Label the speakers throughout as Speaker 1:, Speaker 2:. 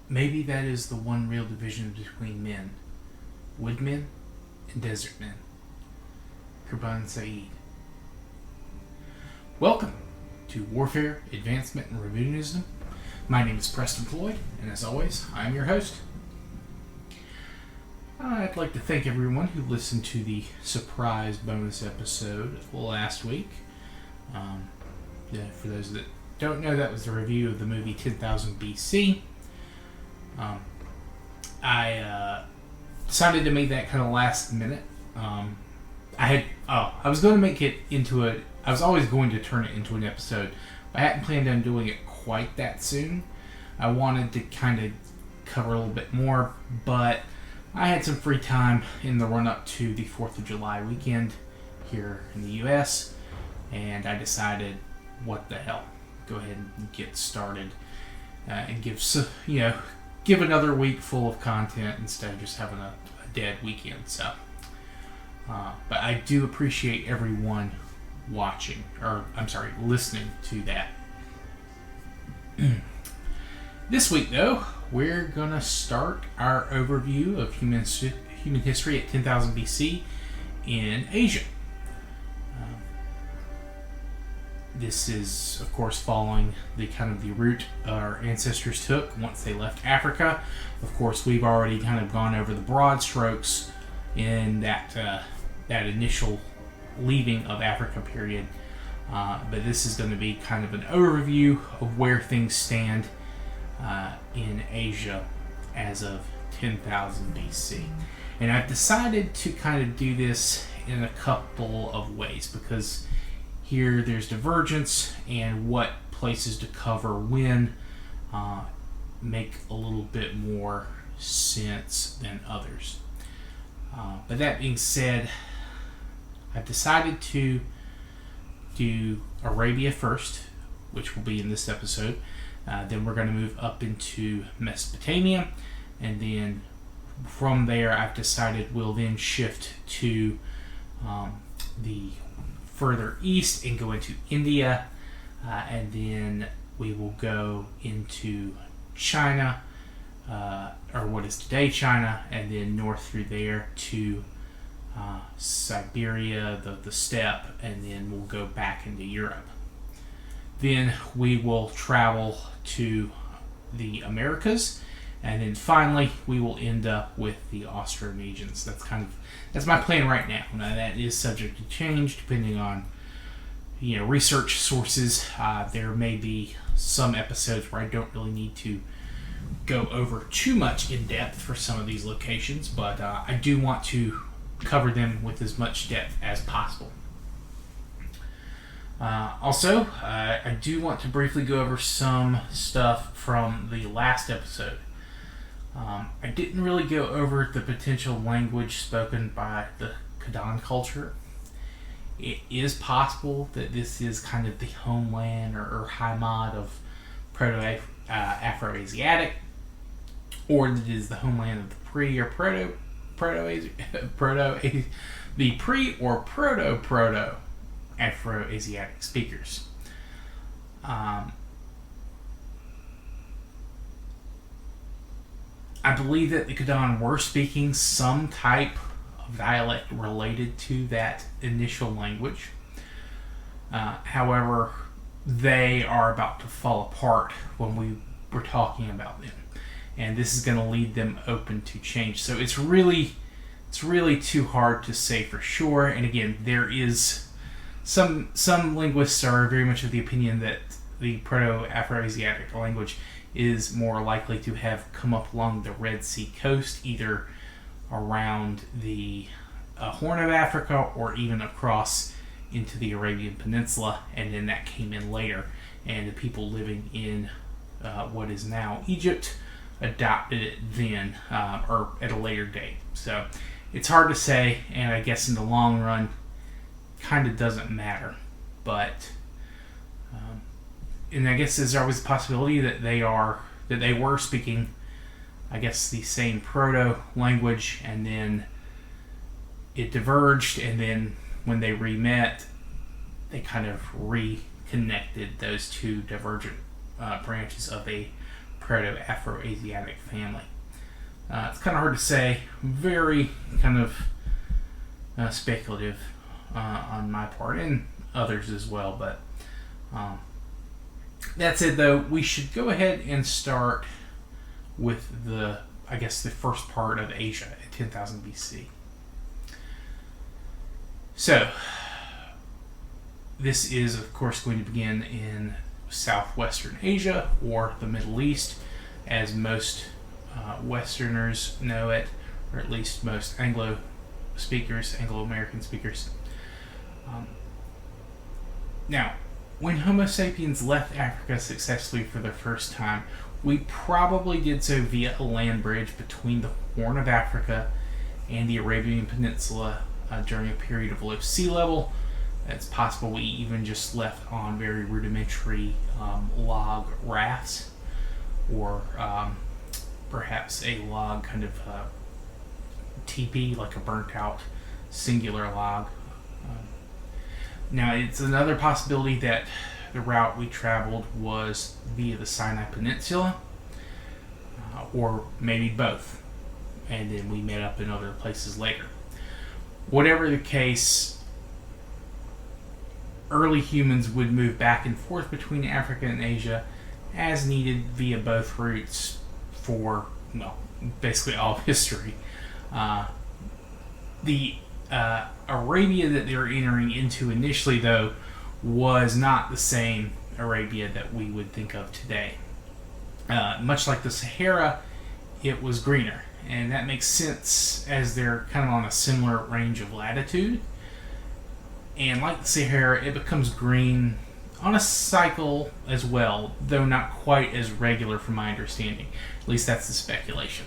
Speaker 1: maybe that is the one real division between men: woodmen and desert men. Kurban Saeed. Welcome to Warfare, Advancement, and Revisionism. My name is Preston Floyd, and as always, I'm your host. I'd like to thank everyone who listened to the surprise bonus episode last week. For those that don't know, that was a review of the movie 10,000 BC. I decided to make that kind of last minute. I was going to make it into I was always going to turn it into an episode. I hadn't planned on doing it quite that soon. I wanted to kind of cover a little bit more, but I had some free time in the run-up to the 4th of July weekend here in the U.S., and I decided, what the hell, go ahead and get started and give another week full of content instead of just having a dead weekend. So, but I do appreciate everyone listening to that. This week, though, we're going to start our overview of human history at 10,000 BC in Asia. This is, of course, following the route our ancestors took once they left Africa. Of course, we've already kind of gone over the broad strokes in that initial leaving of Africa period. But this is going to be kind of an overview of where things stand in Asia as of 10,000 BC. And I've decided to kind of do this in a couple of ways, because here there's divergence, and what places to cover when make a little bit more sense than others. But that being said, I've decided to do Arabia first, which will be in this episode. Then we're going to move up into Mesopotamia, and then from there I've decided we'll then shift to the further east and go into India, and then we will go into China, or what is today China, and then north through there to Siberia, the steppe, and then we'll go back into Europe. Then we will travel to the Americas, and then finally we will end up with the Austronesians. That's my plan right now. Now that is subject to change depending on research sources. There may be some episodes where I don't really need to go over too much in depth for some of these locations, but I do want to cover them with as much depth as possible. Also, I do want to briefly go over some stuff from the last episode. I didn't really go over the potential language spoken by the Khadan culture. It is possible that this is kind of the homeland or Haimad of Proto-Afro-Asiatic, or that it is the homeland of the pre or Proto-Afro-Asiatic speakers. I believe that the Khadan were speaking some type of dialect related to that initial language. However, they are about to fall apart when we were talking about them, and this is going to lead them open to change. So it's really too hard to say for sure. And again, there is some linguists are very much of the opinion that the Proto-Afro-Asiatic language is more likely to have come up along the Red Sea coast, either around the Horn of Africa or even across into the Arabian Peninsula, and then that came in later, and the people living in what is now Egypt adopted it then, or at a later date. So it's hard to say, and I guess in the long run kind of doesn't matter, but and I guess there's always the possibility that they were speaking, I guess, the same proto language, and then it diverged, and then when they re-met, they kind of reconnected those two divergent branches of a Proto-Afro-Asiatic family. It's kind of hard to say. Very kind of speculative on my part and others as well. But that said, though, we should go ahead and start with the first part of Asia at 10,000 BC. So, this is, of course, going to begin in southwestern Asia, or the Middle East, as most Westerners know it, or at least most Anglo-American speakers. Now, when Homo sapiens left Africa successfully for the first time, we probably did so via a land bridge between the Horn of Africa and the Arabian Peninsula during a period of low sea level. It's possible we even just left on very rudimentary log rafts, or perhaps a log kind of teepee, like a burnt out singular log. Now, it's another possibility that the route we traveled was via the Sinai Peninsula, or maybe both, and then we met up in other places later. Whatever the case, early humans would move back and forth between Africa and Asia as needed via both routes for, basically all of history. The Arabia that they were entering into initially, though, was not the same Arabia that we would think of today. Much like the Sahara, it was greener, and that makes sense as they're kind of on a similar range of latitude. And like the Sahara, it becomes green on a cycle as well, though not quite as regular from my understanding. At least that's the speculation.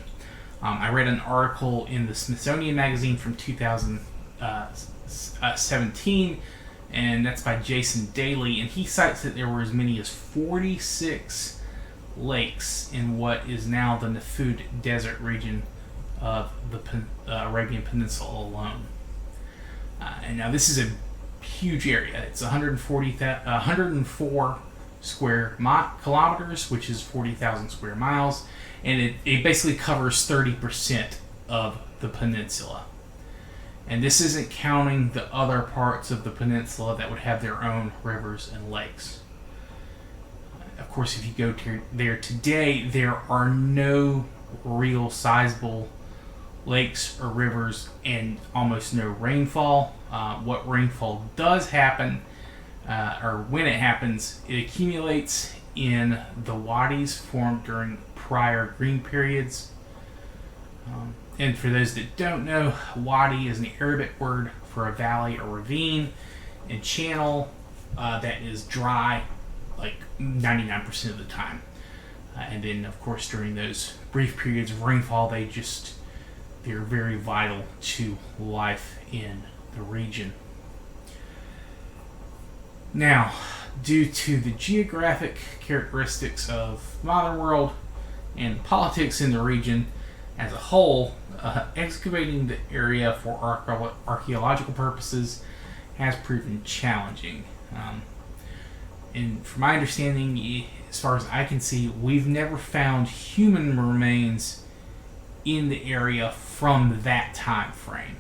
Speaker 1: I read an article in the Smithsonian magazine from 2017, and that's by Jason Daly, and he cites that there were as many as 46 lakes in what is now the Nafud Desert region of the Arabian Peninsula alone. And now this is a huge area. It's 104 square kilometers, which is 40,000 square miles, and it basically covers 30% of the peninsula. And this isn't counting the other parts of the peninsula that would have their own rivers and lakes. Of course, if you go there today, there are no real sizable lakes or rivers and almost no rainfall. What rainfall does happen, or when it happens, it accumulates in the wadis formed during prior green periods. And for those that don't know, wadi is an Arabic word for a valley or ravine and channel that is dry like 99% of the time. And then, of course, during those brief periods of rainfall, they're very vital to life in the region. Now, due to the geographic characteristics of the modern world and politics in the region as a whole, excavating the area for archaeological purposes has proven challenging. And from my understanding, as far as I can see, we've never found human remains in the area from that time frame.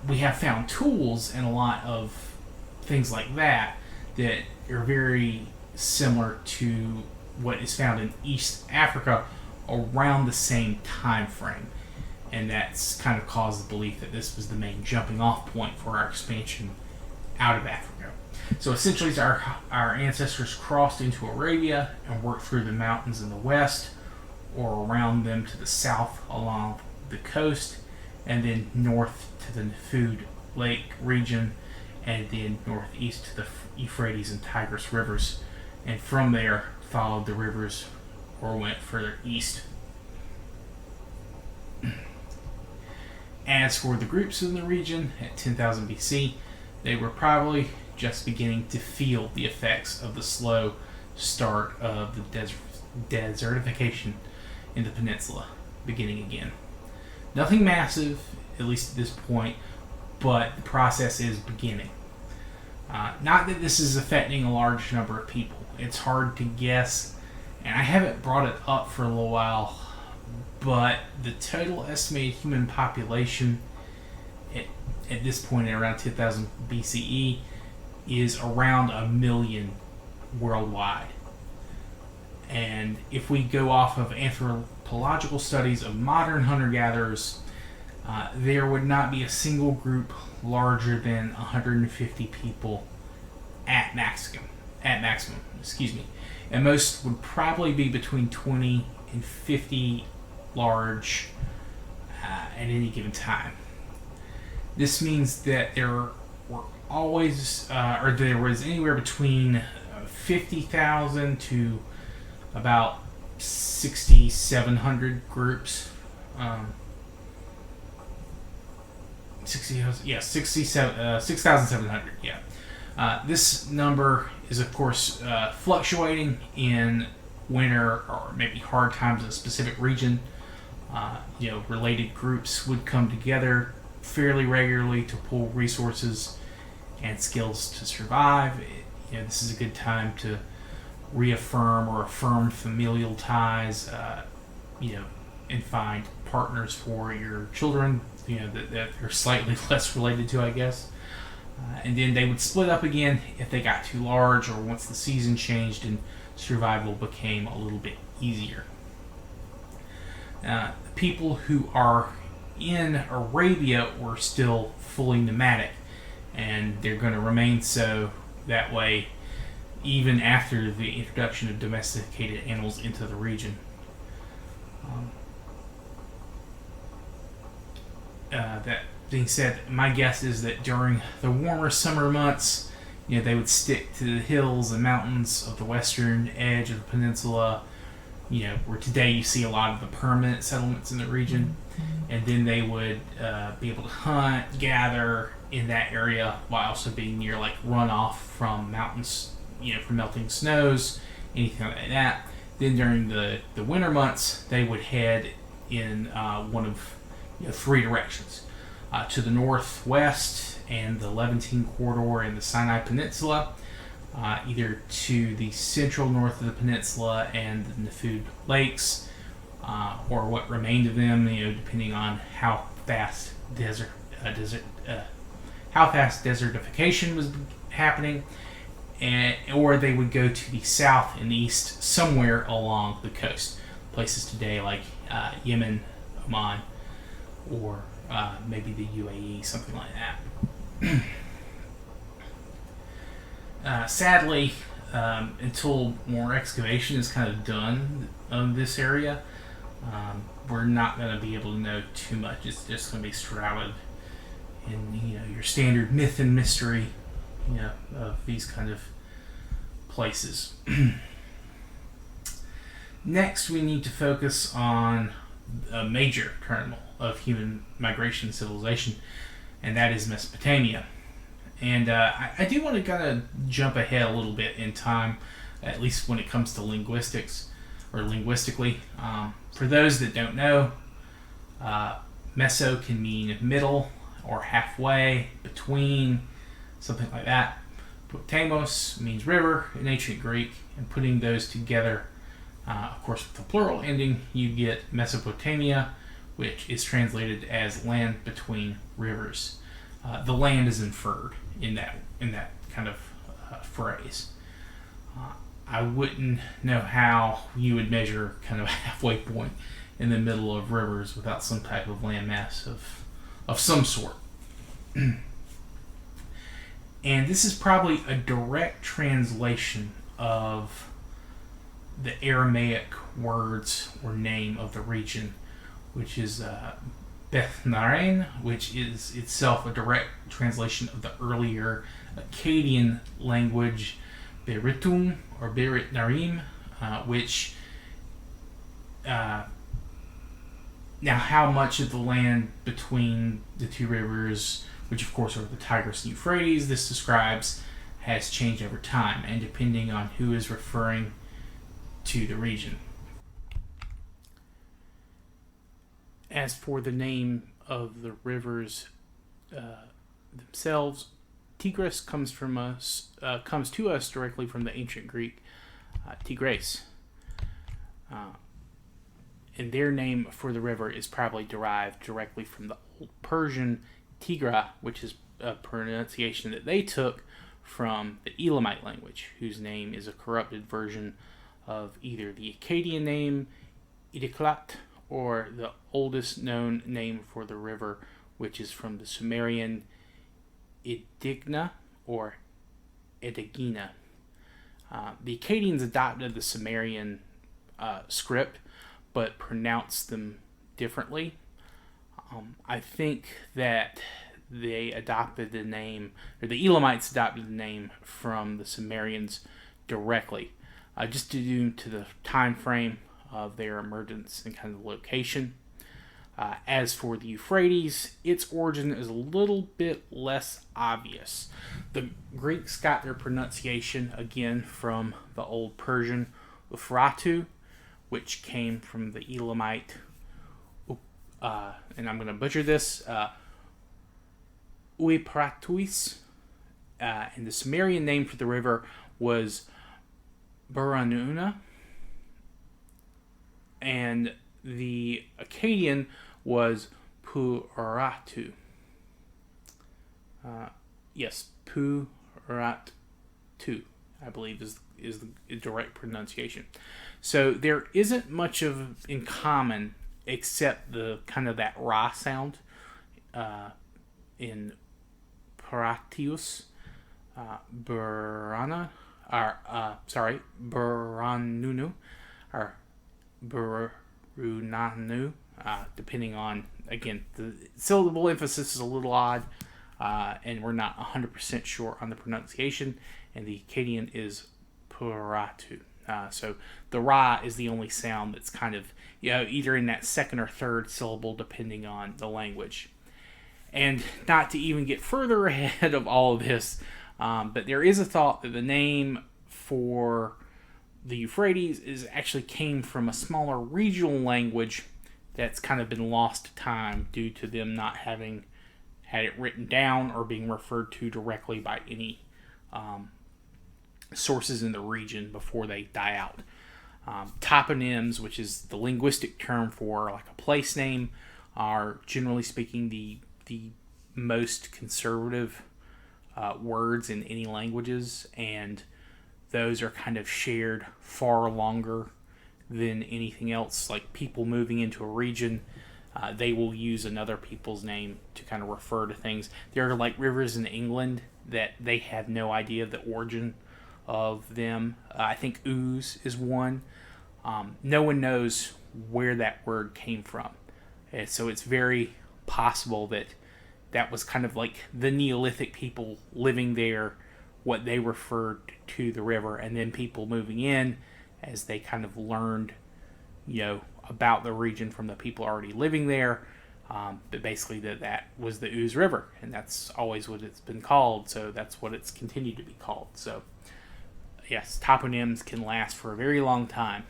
Speaker 1: We have found tools and a lot of things like that are very similar to what is found in East Africa around the same time frame. And that's kind of caused the belief that this was the main jumping off point for our expansion out of Africa. So essentially, our ancestors crossed into Arabia and worked through the mountains in the west, or around them to the south along the coast, and then north to the Nafud Lake region, and then northeast to the Euphrates and Tigris rivers, and from there followed the rivers or went further east. As for the groups in the region at 10,000 BC, they were probably just beginning to feel the effects of the slow start of the desertification in the peninsula beginning again. Nothing massive, at least at this point, but the process is beginning. Not that this is affecting a large number of people. It's hard to guess And I haven't brought it up for a little while, but the total estimated human population at this point, at around 10,000 BCE, is around 1 million worldwide. And if we go off of anthropological studies of modern hunter-gatherers, there would not be a single group larger than 150 people at maximum. And most would probably be between 20 and 50 large at any given time. This means that there were always, or there was anywhere between 50,000 to about 6,700 groups. 6,700. Yeah. This number is, of course, fluctuating in winter or maybe hard times in a specific region. Related groups would come together fairly regularly to pool resources and skills to survive. This is a good time to reaffirm or affirm familial ties, and find partners for your children, that are slightly less related to, I guess. And then they would split up again if they got too large or once the season changed and survival became a little bit easier. People who are in Arabia were still fully nomadic, and they're going to remain so that way even after the introduction of domesticated animals into the region. That being said, my guess is that during the warmer summer months, they would stick to the hills and mountains of the western edge of the peninsula, where today you see a lot of the permanent settlements in the region, and then they would be able to hunt, gather in that area while also being near like runoff from mountains, from melting snows, anything like that. Then during the winter months, they would head in one of three directions. To the northwest and the Levantine corridor and the Sinai Peninsula, either to the central north of the peninsula and the Nefud Lakes, or what remained of them, depending on how fast desertification was happening, or they would go to the south and east somewhere along the coast, places today like Yemen, Oman, or maybe the UAE, something like that. Sadly, until more excavation is kind of done on this area, we're not going to be able to know too much. It's just going to be shrouded in your standard myth and mystery, of these kind of places. Next, we need to focus on a major terminal of human migration and civilization, and that is Mesopotamia. And I do want to kind of jump ahead a little bit in time, at least when it comes to linguistics, or linguistically. For those that don't know, Meso can mean middle or halfway, between, something like that. Potamos means river in ancient Greek, and putting those together, of course with the plural ending, you get Mesopotamia, which is translated as land between rivers. The land is inferred in that kind of phrase. I wouldn't know how you would measure kind of a halfway point in the middle of rivers without some type of landmass of some sort. And this is probably a direct translation of the Aramaic words or name of the region, which is Beth Narain, which is itself a direct translation of the earlier Akkadian language Beritum or Berit Narim, which now how much of the land between the two rivers, which of course are the Tigris and Euphrates, this describes, has changed over time, and depending on who is referring to the region. As for the name of the rivers themselves, Tigris comes to us directly from the ancient Greek Tigris, And their name for the river is probably derived directly from the Old Persian Tigra, which is a pronunciation that they took from the Elamite language, whose name is a corrupted version of either the Akkadian name Idiklat or the oldest known name for the river, which is from the Sumerian Idigna or Edigina. The Akkadians adopted the Sumerian script, but pronounced them differently. I think that they adopted the name, or the Elamites adopted the name from the Sumerians directly, just due to the time frame of their emergence and kind of location. As for the Euphrates, its origin is a little bit less obvious. The Greeks got their pronunciation again from the Old Persian Ufratu, which came from the Elamite, and I'm going to butcher this, Uipratuis, and the Sumerian name for the river was Buranuna, and the Akkadian was Puratu. Yes, Puratu, I believe is the direct pronunciation. So there isn't much of in common except the kind of that ra sound in Paratius, Burana, Buranunu, or Burunanu, depending on, again, the syllable emphasis is a little odd, and we're not 100% sure on the pronunciation, and the Akkadian is Puratu. So the ra is the only sound that's kind of, either in that second or third syllable, depending on the language. And not to even get further ahead of all of this, but there is a thought that the name for the Euphrates actually came from a smaller regional language that's kind of been lost to time due to them not having had it written down or being referred to directly by any sources in the region before they die out. Toponyms, which is the linguistic term for like a place name, are generally speaking the most conservative words in any languages, and those are kind of shared far longer than anything else. Like people moving into a region, they will use another people's name to kind of refer to things. There are like rivers in England that they have no idea the origin of them. I think Ouse is one. No one knows where that word came from. And so it's very possible that was kind of like the Neolithic people living there, what they referred to the river, and then people moving in as they kind of learned, about the region from the people already living there. But basically that was the Ouse River, and that's always what it's been called, so that's what it's continued to be called. So yes, toponyms can last for a very long time.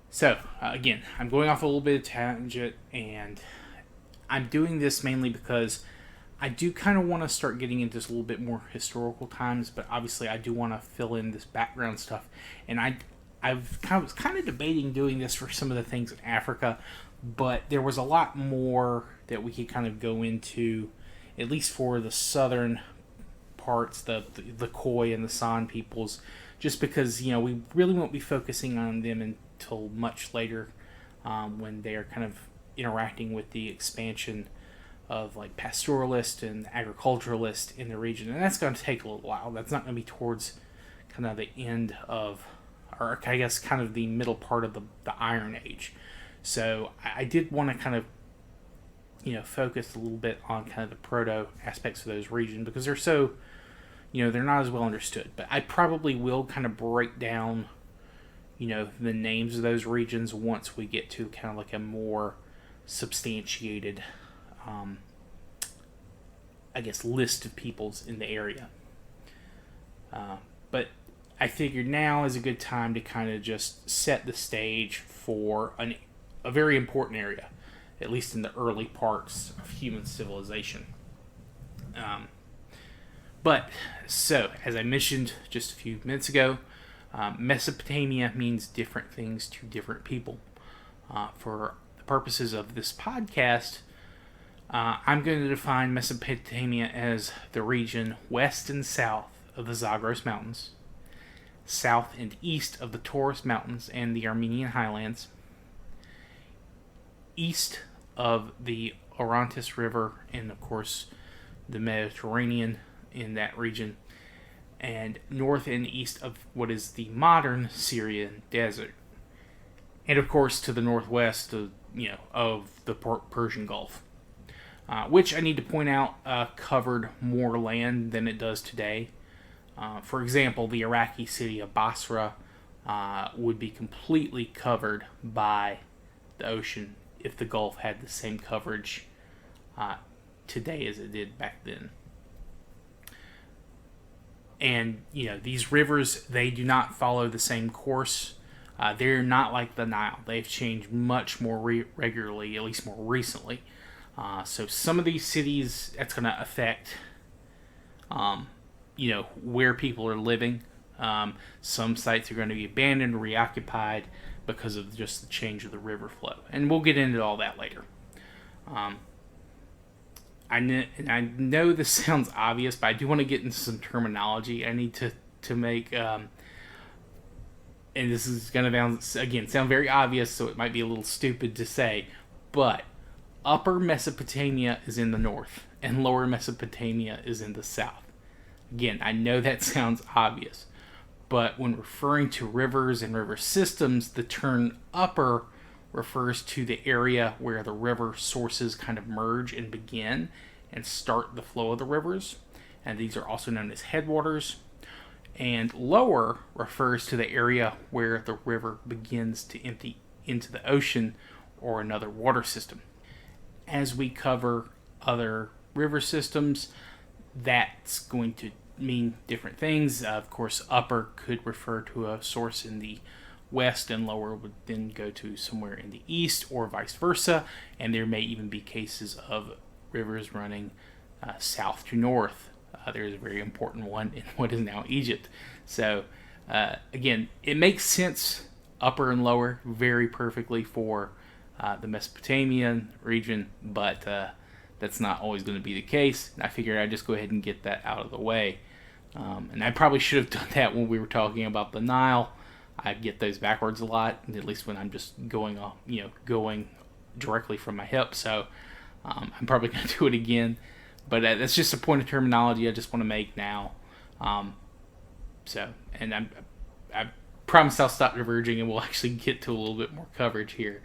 Speaker 1: So, again, I'm going off a little bit of tangent, and I'm doing this mainly because I do kind of want to start getting into this a little bit more historical times, but obviously I do want to fill in this background stuff. And I was kind of debating doing this for some of the things in Africa, but there was a lot more that we could kind of go into, at least for the southern parts, the Khoi and the San peoples, just because, we really won't be focusing on them until much later, when they are kind of interacting with the expansion of like pastoralists and agriculturalists in the region, and that's going to take a little while. That's not going to be towards kind of the end of, or I guess kind of the middle part of the Iron Age. So I did want to kind of focus a little bit on kind of the proto aspects of those regions, because they're so they're not as well understood. But I probably will kind of break down the names of those regions once we get to kind of like a more substantiated list of peoples in the area. But I figured now is a good time to kind of just set the stage for a very important area, at least in the early parts of human civilization. But, so, as I mentioned just a few minutes ago, Mesopotamia means different things to different people. For the purposes of this podcast, I'm going to define Mesopotamia as the region west and south of the Zagros Mountains, south and east of the Taurus Mountains and the Armenian Highlands, east of the Orontes River, and of course the Mediterranean in that region, and north and east of what is the modern Syrian desert, and of course to the northwest of the Persian Gulf, which I need to point out covered more land than it does today. For example, the Iraqi city of Basra would be completely covered by the ocean if the Gulf had the same coverage today as it did back then. And, these rivers, they do not follow the same course. They're not like the Nile. They've changed much more regularly, at least more recently. So some of these cities, that's going to affect, where people are living. Some sites are going to be abandoned, reoccupied because of just the change of the river flow. And we'll get into all that later. I know this sounds obvious, but I do want to get into some terminology I need to make, and this is going to, sound very obvious, so it might be a little stupid to say, but Upper Mesopotamia is in the north, and Lower Mesopotamia is in the south. Again, I know that sounds obvious, but when referring to rivers and river systems, the term upper refers to the area where the river sources kind of merge and begin and start the flow of the rivers, and these are also known as headwaters. And lower refers to the area where the river begins to empty into the ocean or another water system. As we cover other river systems, that's going to mean different things. Of course, upper could refer to a source in the west, and lower would then go to somewhere in the east, or vice versa. And there may even be cases of rivers running south to north. There's a very important one in what is now Egypt. So again, it makes sense, upper and lower, very perfectly for the Mesopotamian region, but that's not always going to be the case. I figured I'd just go ahead and get that out of the way. And I probably should have done that when we were talking about the Nile. I get those backwards a lot, at least when I'm just going off, going directly from my hip. So I'm probably going to do it again. But that's just a point of terminology I just want to make now. And I promise I'll stop diverging and we'll actually get to a little bit more coverage here.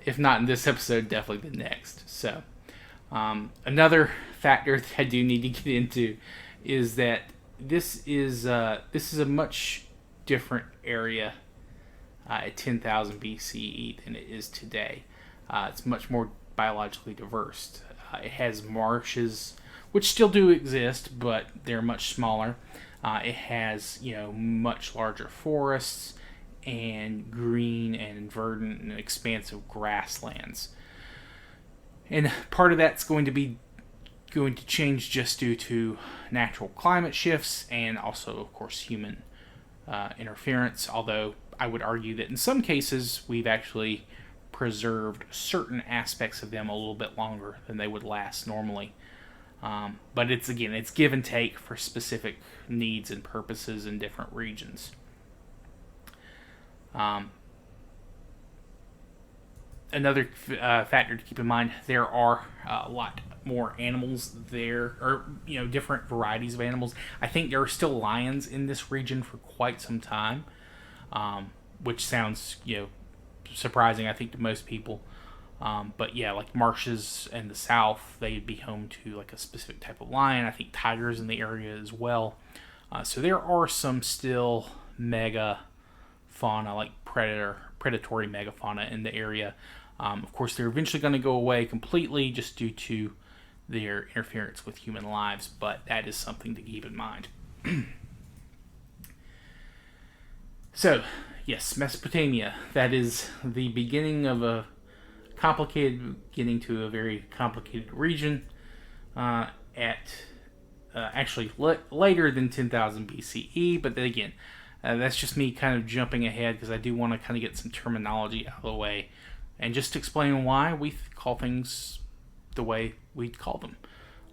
Speaker 1: If not in this episode, definitely the next. So another factor that I do need to get into is that this is a much different area at 10,000 BCE than it is today. It's much more biologically diverse. It has marshes, which still do exist, but they're much smaller. It has, much larger forests and green and verdant and expansive grasslands. And part of that's going to change just due to natural climate shifts and also, of course, human interference. Although I would argue that in some cases we've actually preserved certain aspects of them a little bit longer than they would last normally. But it's give and take for specific needs and purposes in different regions. Another factor to keep in mind, there are a lot more animals there, or different varieties of animals. I think there are still lions in this region for quite some time, which sounds surprising, I think, to most people. But yeah, like marshes in the south, they'd be home to like a specific type of lion. I think tigers in the area as well. So there are some still mega fauna, like predatory megafauna in the area. Of course, they're eventually going to go away completely just due to their interference with human lives, but that is something to keep in mind. So, yes, Mesopotamia. That is the beginning of getting to a very complicated region at actually later than 10,000 BCE. But then again, that's just me kind of jumping ahead because I do want to kind of get some terminology out of the way and just explain why we call things the way we call them.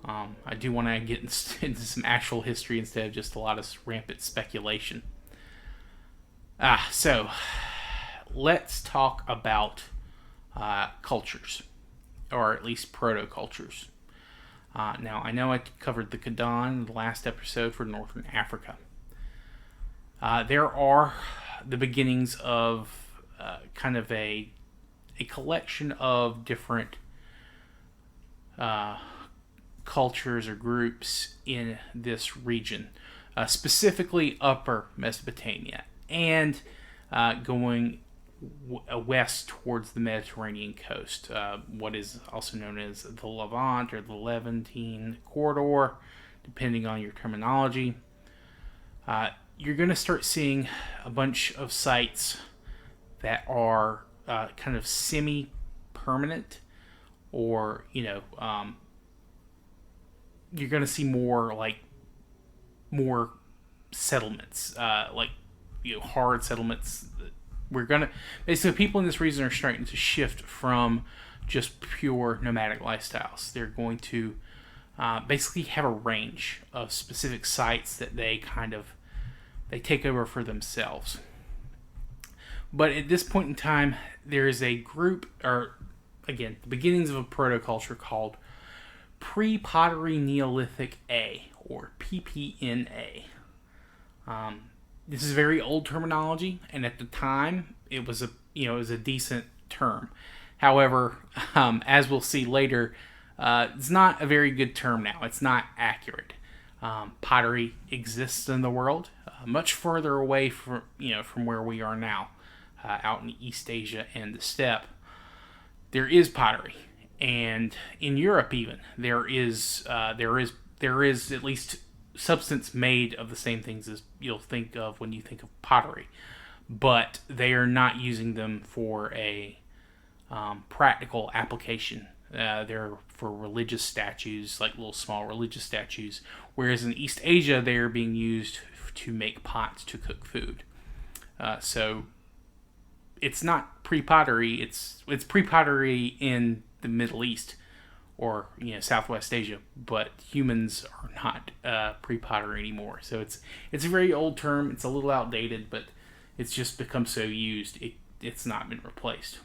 Speaker 1: I do want to get into some actual history instead of just a lot of rampant speculation. So let's talk about cultures, or at least proto-cultures. Now, I know I covered the Khadan in the last episode for Northern Africa. There are the beginnings of kind of a collection of different cultures or groups in this region, specifically Upper Mesopotamia, and going west towards the Mediterranean coast, what is also known as the Levant or the Levantine corridor, depending on your terminology. You're going to start seeing a bunch of sites that are kind of semi-permanent, or you're going to see more settlements, hard settlements. We're going to basically, people in this region are starting to shift from just pure nomadic lifestyles. They're going to basically have a range of specific sites that they take over for themselves. But at this point in time, there is a group, or again, the beginnings of a protoculture called Pre-Pottery Neolithic A, or PPNA. This is very old terminology, and at the time, it was a decent term. However, as we'll see later, it's not a very good term now. It's not accurate. Pottery exists in the world, much further away from where we are now, out in East Asia and the steppe. There is pottery, and in Europe even there is at least substance made of the same things as you'll think of when you think of pottery, but they are not using them for a practical application. They're for religious statues, like little small religious statues, whereas in East Asia they are being used to make pots to cook food. So it's not pre-pottery, it's pre-pottery in the Middle East or Southwest Asia, but humans are not pre-pottery anymore. So it's a very old term. It's a little outdated, but it's just become so used it's not been replaced.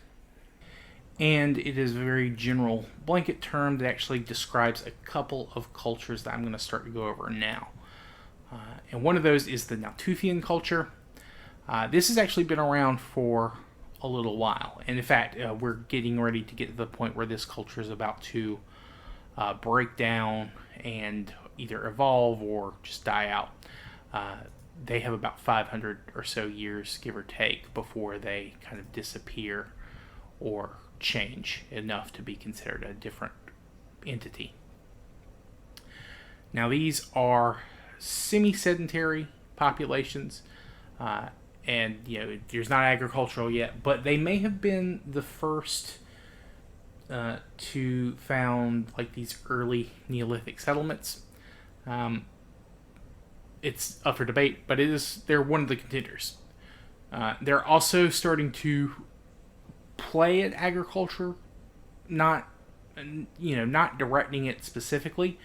Speaker 1: And it is a very general blanket term that actually describes a couple of cultures that I'm going to start to go over now. And one of those is the Natufian culture. This has actually been around for a little while. And in fact, we're getting ready to get to the point where this culture is about to break down and either evolve or just die out. They have about 500 or so years, give or take, before they kind of disappear or change enough to be considered a different entity. Now, these are semi-sedentary populations, and there's not agricultural yet, but they may have been the first to found like these early Neolithic settlements. It's up for debate, but they're one of the contenders. They're also starting to play at agriculture, not directing it specifically,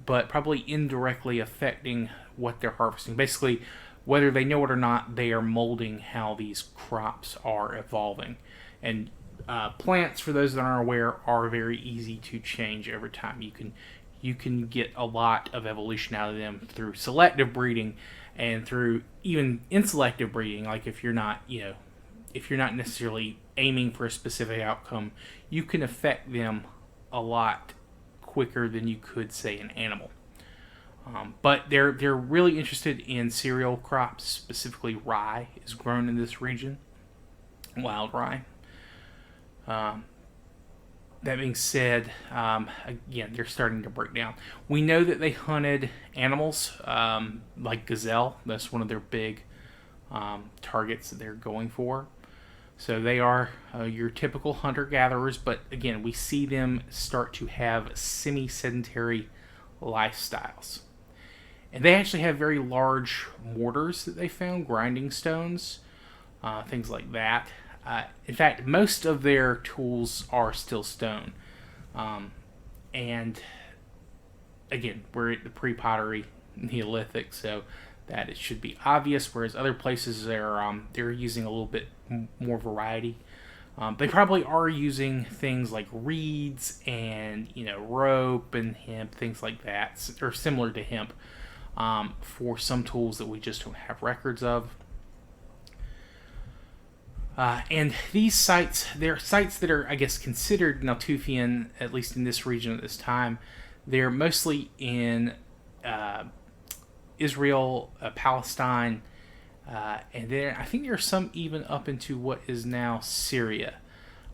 Speaker 1: but probably indirectly affecting what they're harvesting. Basically, whether they know it or not, they are molding how these crops are evolving. And plants, for those that aren't aware, are very easy to change over time. You can get a lot of evolution out of them through selective breeding and through even inselective breeding. Like if you're not necessarily aiming for a specific outcome, you can affect them a lot quicker than you could, say, an animal. But they're really interested in cereal crops. Specifically, rye is grown in this region, wild rye. That being said, again, they're starting to break down. We know that they hunted animals like gazelle. That's one of their big targets that they're going for. So they are your typical hunter-gatherers, but again, we see them start to have semi-sedentary lifestyles. And they actually have very large mortars that they found, grinding stones, things like that. In fact, most of their tools are still stone. And again, we're at the pre-pottery Neolithic, so that it should be obvious. Whereas other places they're using a little bit more variety. They probably are using things like reeds and rope and hemp, things like that, or similar to hemp, for some tools that we just don't have records of. And these sites, they're sites that are, I guess, considered Natufian, at least in this region at this time. They're mostly in Israel, Palestine, and I think there are some even up into what is now Syria.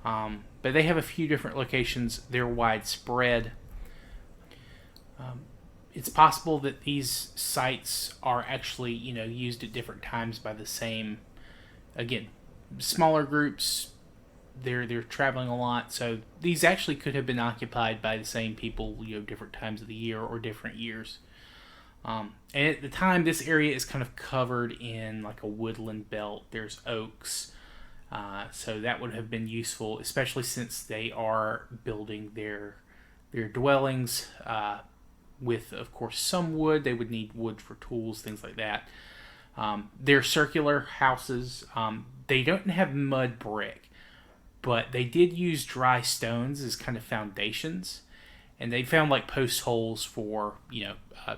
Speaker 1: But they have a few different locations. They're widespread. It's possible that these sites are actually, used at different times by the same, again, smaller groups. They're traveling a lot, so these actually could have been occupied by the same people, different times of the year or different years. And at the time, this area is kind of covered in like a woodland belt. There's oaks, so that would have been useful, especially since they are building their dwellings with, of course, some wood. They would need wood for tools, things like that. They're circular houses. They don't have mud brick, but they did use dry stones as kind of foundations, and they found like post holes for I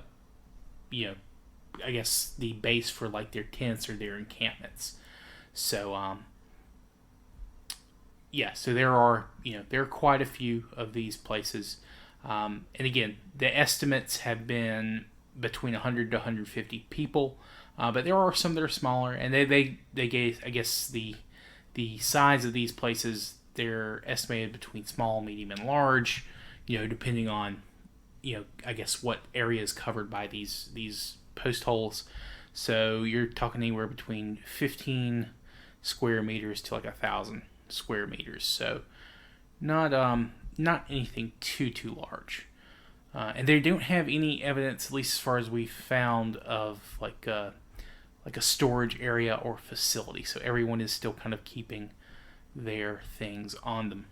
Speaker 1: guess the base for like their tents or their encampments. So so there are quite a few of these places, and again, the estimates have been between 100 to 150 people, but there are some that are smaller, and they gave, I guess, the size of these places, they're estimated between small, medium, and large, depending on I guess what area is covered by these post holes. So you're talking anywhere between 15 square meters to like 1,000 square meters. So not anything too large. And they don't have any evidence, at least as far as we've found, of like a storage area or facility. So everyone is still kind of keeping their things on them.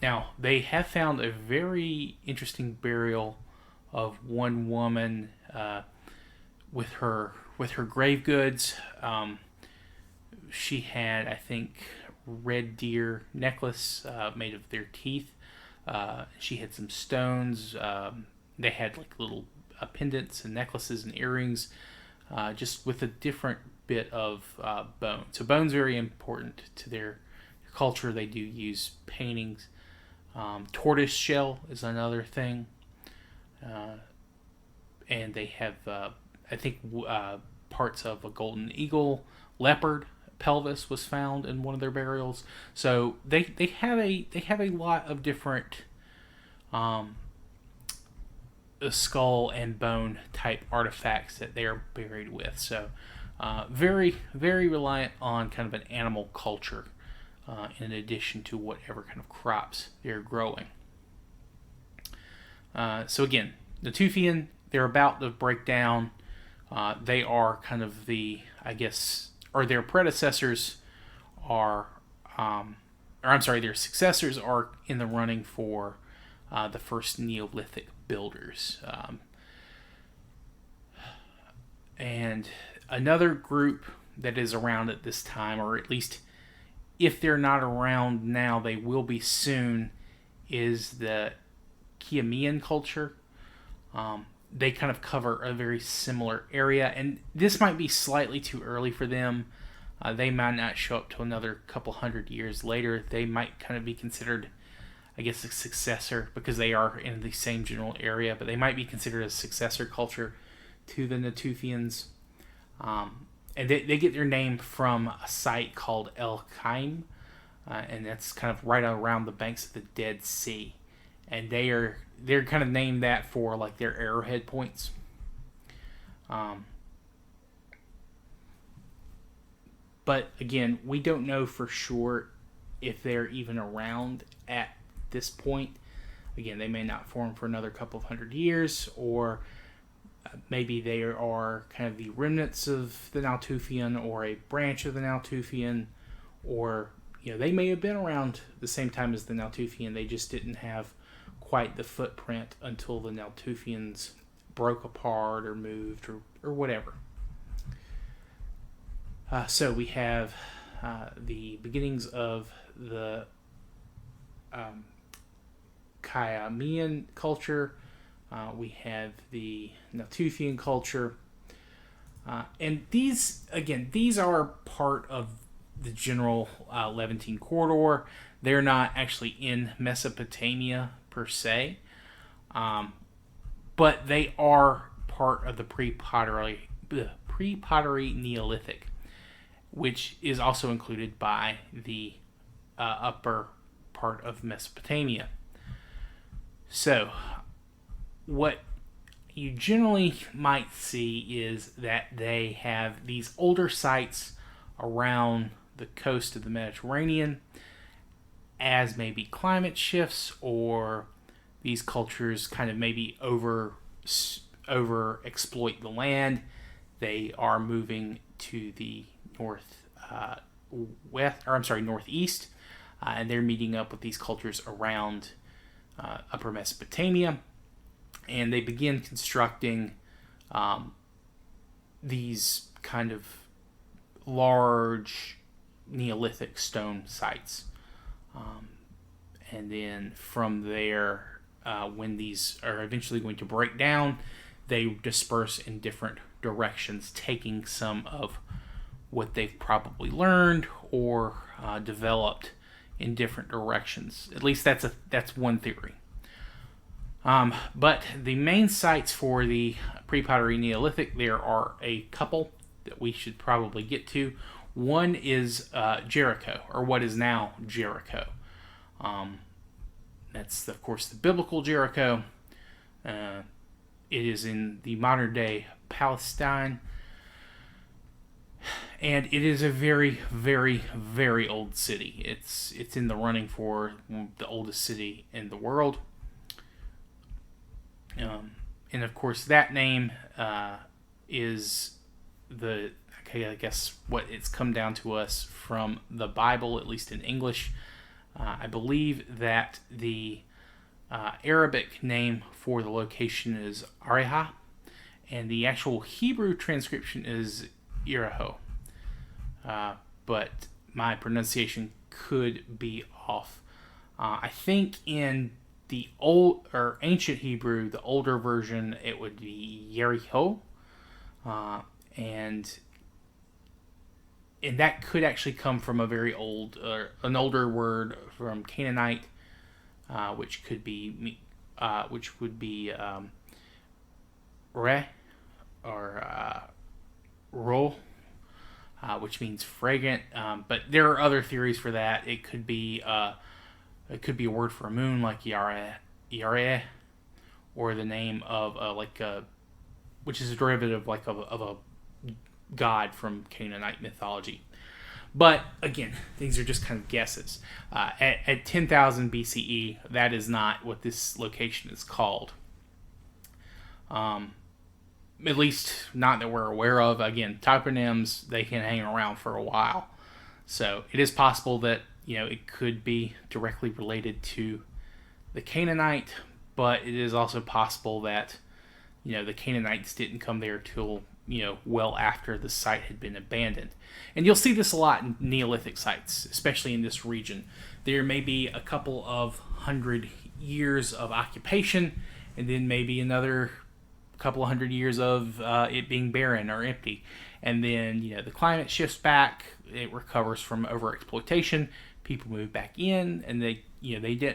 Speaker 1: Now, they have found a very interesting burial of one woman with her grave goods. She had, I think, red deer necklace made of their teeth. She had some stones. They had like little pendants and necklaces and earrings, just with a different bit of bone. So bone's very important to their culture. They do use paintings. Tortoise shell is another thing. And they have, I think, parts of a golden eagle, leopard pelvis was found in one of their burials. So they have a lot of different skull and bone type artifacts that they are buried with. So very, very reliant on kind of an animal culture, in addition to whatever kind of crops they're growing. So again, the Tufian, they're about to break down. They are kind of their predecessors are, their successors are in the running for the first Neolithic builders. And another group that is around at this time, or at least if they're not around now, they will be soon, is the Kiamian culture. They kind of cover a very similar area, and this might be slightly too early for them. They might not show up till another couple hundred years later. They might kind of be considered, I guess, a successor, because they are in the same general area, but they might be considered a successor culture to the Natufians. And they get their name from a site called El Qaim, and that's kind of right around the banks of the Dead Sea. And they're kind of named that for like their arrowhead points. But again, we don't know for sure if they're even around at this point. Again, they may not form for another couple of hundred years, or maybe they are kind of the remnants of the Natufian or a branch of the Natufian, or they may have been around the same time as the Natufian. They just didn't have quite the footprint until the Natufians broke apart or moved or whatever. So we have the beginnings of the Kayamian culture. We have the Natufian culture. And these are part of the general Levantine corridor. They're not actually in Mesopotamia per se, but they are part of the pre-pottery Neolithic, which is also included by the upper part of Mesopotamia. So, what you generally might see is that they have these older sites around the coast of the Mediterranean. As maybe climate shifts or these cultures kind of maybe over exploit the land, they are moving to the northeast, and they're meeting up with these cultures around Upper Mesopotamia, and they begin constructing these kind of large Neolithic stone sites. And then from there, when these are eventually going to break down, they disperse in different directions, taking some of what they've probably learned or developed in different directions. At least that's one theory. But the main sites for the pre-pottery Neolithic, there are a couple that we should probably get to. One is Jericho, or what is now Jericho. That's, of course, the biblical Jericho. It is in the modern day Palestine. And it is a very, very, very old city. It's in the running for the oldest city in the world. And of course, that name is I guess what it's come down to us from the Bible, at least in English. I believe that the Arabic name for the location is Areha, and the actual Hebrew transcription is Iraho. But my pronunciation could be off. I think in the old or ancient Hebrew, the older version, it would be Yeriho, and that could actually come from a very old, an older word from Canaanite, which would be re or ro, which means fragrant. But there are other theories for that. It could be a word for a moon, like Yare, or the name of which is a derivative of a god from Canaanite mythology. But again, these are just kind of guesses. At 10,000 BCE, that is not what this location is called. At least not that we're aware of. Again, toponyms, they can hang around for a while. So it is possible that it could be directly related to the Canaanite, but it is also possible that the Canaanites didn't come there till well after the site had been abandoned. And you'll see this a lot in Neolithic sites, especially in this region. There may be a couple of 100 years of occupation, and then maybe another couple of 100 years of it being barren or empty. And then the climate shifts back, it recovers from overexploitation, people move back in, and they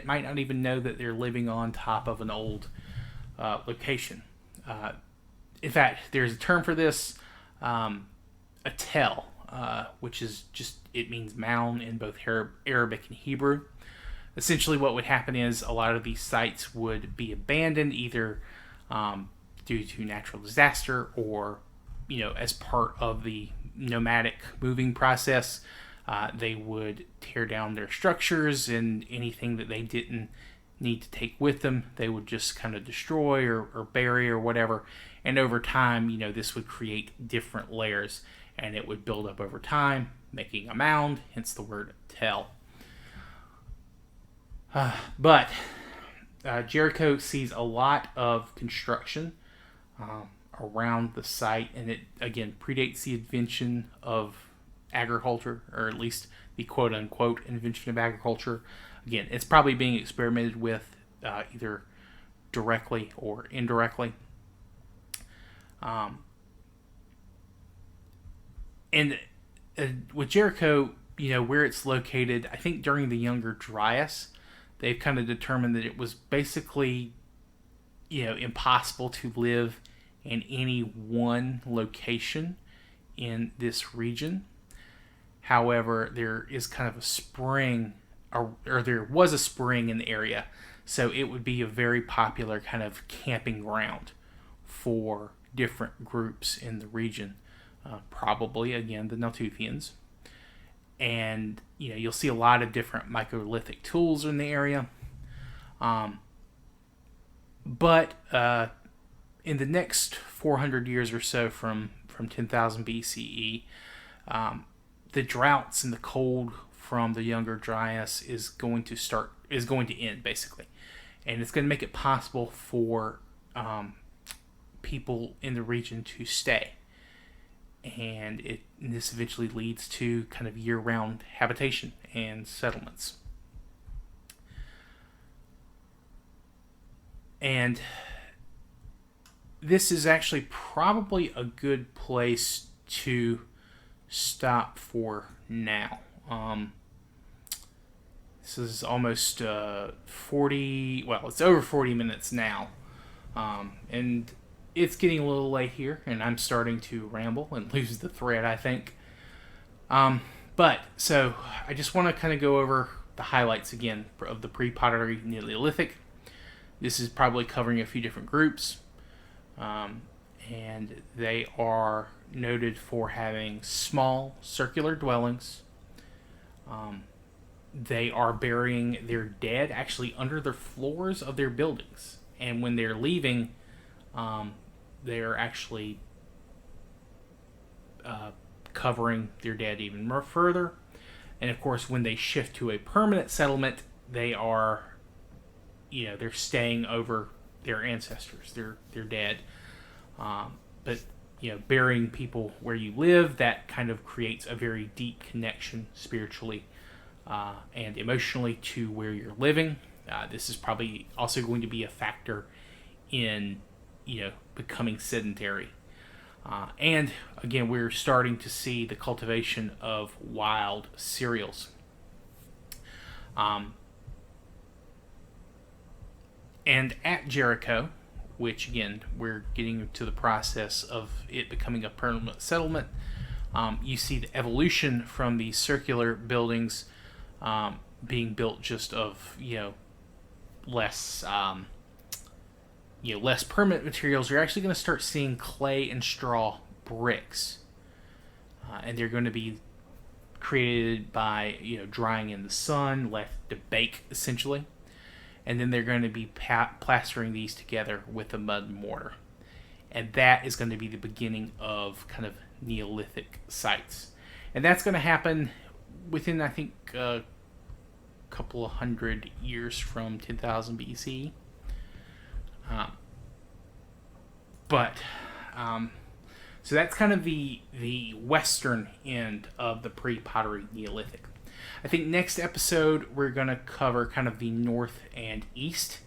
Speaker 1: might not even know that they're living on top of an old location. In fact, there's a term for this, a tell, which is it means mound in both Arabic and Hebrew. Essentially what would happen is a lot of these sites would be abandoned either due to natural disaster or, as part of the nomadic moving process. They would tear down their structures, and anything that they didn't need to take with them. They would just kind of destroy or bury or whatever. And over time, this would create different layers, and it would build up over time, making a mound, hence the word tell. But Jericho sees a lot of construction around the site, and it, again, predates the invention of agriculture, or at least the quote-unquote invention of agriculture. Again, it's probably being experimented with either directly or indirectly. And with Jericho, where it's located, I think during the Younger Dryas, they've kind of determined that it was basically, impossible to live in any one location in this region. However, there is kind of a spring, or there was a spring in the area, so it would be a very popular kind of camping ground for different groups in the region. Probably, again, the Natuthians. And, you'll see a lot of different microlithic tools in the area. But in the next 400 years or so from 10,000 BCE, the droughts and the cold from the Younger Dryas is going to end, basically. And it's going to make it possible for people in the region to stay. And this eventually leads to kind of year-round habitation and settlements. And this is actually probably a good place to stop for now. This is almost 40, well, it's over 40 minutes now. And it's getting a little late here, and I'm starting to ramble and lose the thread, I think. But, so, I just want to kind of go over the highlights again of the pre-pottery Neolithic. This is probably covering a few different groups. And they are noted for having small circular dwellings. They are burying their dead actually under the floors of their buildings. And when they're leaving, they're actually covering their dead even more further. And of course, when they shift to a permanent settlement, they are, they're staying over their ancestors, their dead. But burying people where you live, that kind of creates a very deep connection spiritually and emotionally to where you're living. This is probably also going to be a factor in becoming sedentary. And again, we're starting to see the cultivation of wild cereals. And at Jericho, which again, we're getting to the process of it becoming a permanent settlement, you see the evolution from these circular buildings being built just of, less less permanent materials. You're actually going to start seeing clay and straw bricks, and they're going to be created by drying in the sun, left to bake essentially, and then they're going to be plastering these together with a mud mortar, and that is going to be the beginning of kind of Neolithic sites, and that's going to happen within, I think, a couple of hundred years from 10,000 BC. So that's kind of the western end of the pre-pottery Neolithic. I think next episode we're going to cover kind of the north and east,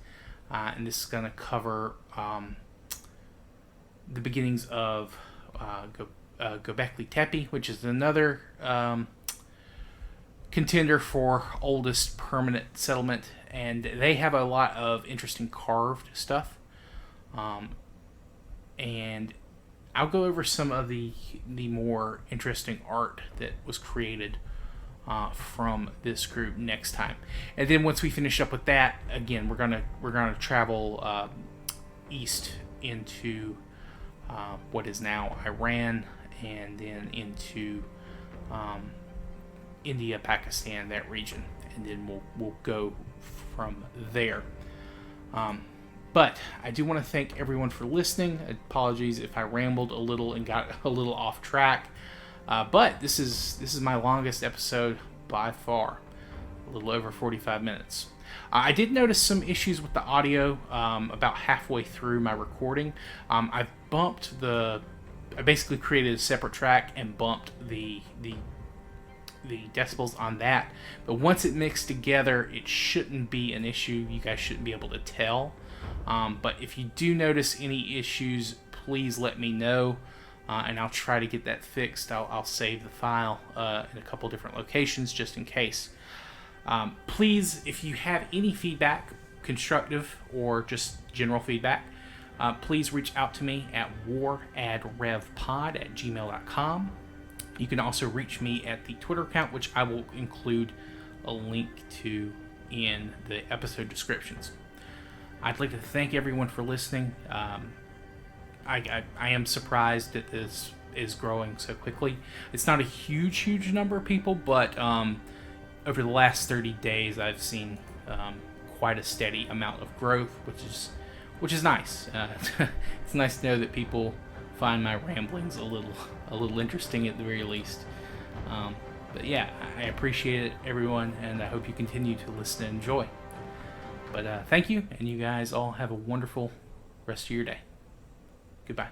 Speaker 1: and this is going to cover the beginnings of Göbekli Tepe, which is another contender for oldest permanent settlement, and they have a lot of interesting carved stuff. And I'll go over some of the more interesting art that was created from this group next time. And then once we finish up with that, again, we're gonna travel east into what is now Iran, and then into India, Pakistan, that region, and then we'll go from there. But I do want to thank everyone for listening. Apologies if I rambled a little and got a little off track. But this is my longest episode by far, a little over 45 minutes. I did notice some issues with the audio about halfway through my recording. I basically created a separate track and bumped the decibels on that. But once it mixed together, it shouldn't be an issue. You guys shouldn't be able to tell. But if you do notice any issues, please let me know, and I'll try to get that fixed. I'll save the file in a couple different locations just in case. Please, if you have any feedback, constructive or just general feedback, please reach out to me at waradrevpod@gmail.com. You can also reach me at the Twitter account, which I will include a link to in the episode descriptions. I'd like to thank everyone for listening. I am surprised that this is growing so quickly. It's not a huge number of people, but over the last 30 days, I've seen quite a steady amount of growth, which is nice. It's nice to know that people find my ramblings a little interesting at the very least. But yeah, I appreciate it, everyone, and I hope you continue to listen and enjoy. But thank you, and you guys all have a wonderful rest of your day. Goodbye.